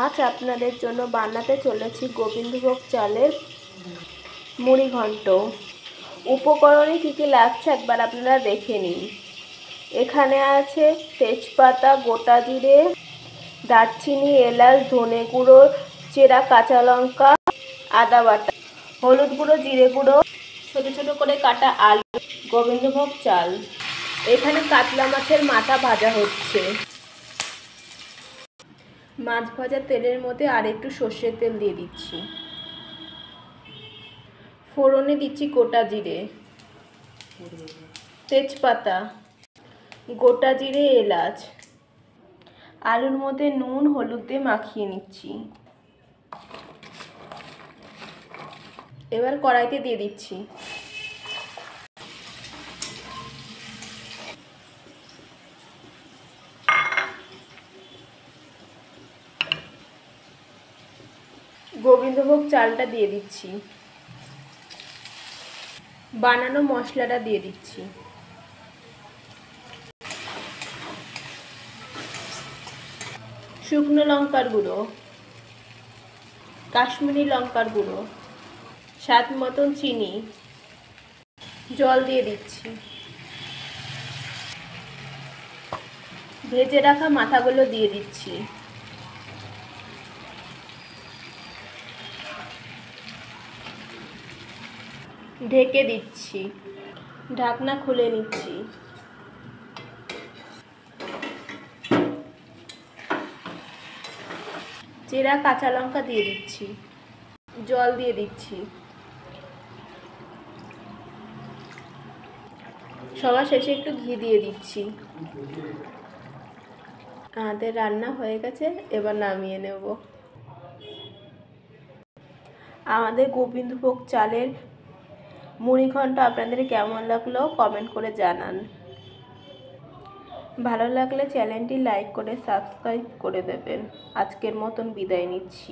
আজ আপনাদের জন্য বানাতে চলেছি গোবিন্দভোগ চালের মুড়ি ঘন্ট। উপকরণে কী কী লাগছে একবার আপনারা দেখে নিন। এখানে আছে তেজপাতা, গোটা জিরে, দারচিনি, এলাচ, ধনে গুঁড়ো, চেরা কাঁচা লঙ্কা, আদা বাটা, হলুদ গুঁড়ো, জিরে গুঁড়ো, ছোটো ছোটো করে কাটা আলু, গোবিন্দভোগ চাল। এখানে কাতলা মাছের মাথা ভাজা হচ্ছে। মাছ ভাজা তেলের মধ্যে আর একটু সর্ষের তেল দিয়ে দিচ্ছি। ফোড়নে দিচ্ছি গোটা জিরে, তেজপাতা, গোটা জিরে, এলাচ। আলুর মধ্যে নুন হলুদ দিয়ে মাখিয়ে নিচ্ছি। এবার কড়াইতে দিয়ে দিচ্ছি। গোবিন্দভোগ চালটা দিয়ে দিচ্ছি। বানানো মশলাটা দিয়ে দিচ্ছি। শুকনো লঙ্কার গুঁড়ো, কাশ্মীরি লঙ্কার গুঁড়ো, স্বাদ মতন চিনি, জল দিয়ে দিচ্ছি। ভেজে রাখা মাথাগুলো দিয়ে দিচ্ছি। ঢেকে দিচ্ছি। ঢাকনা খুলে নিচ্ছি। চেরা কাঁচা লঙ্কা দিয়ে দিচ্ছি। জল দিয়ে দিচ্ছি। সবার শেষে একটু ঘি দিয়ে দিচ্ছি। আমাদের রান্না হয়ে গেছে, এবার নামিয়ে নেব। আমাদের গোবিন্দভোগ চালের মুড়ি ঘন্ট আপনাদের কেমন লাগলো কমেন্ট করে জানান। ভালো লাগলে চ্যানেলটি লাইক করে সাবস্ক্রাইব করে দেবেন। আজকের মতন বিদায় নিচ্ছি।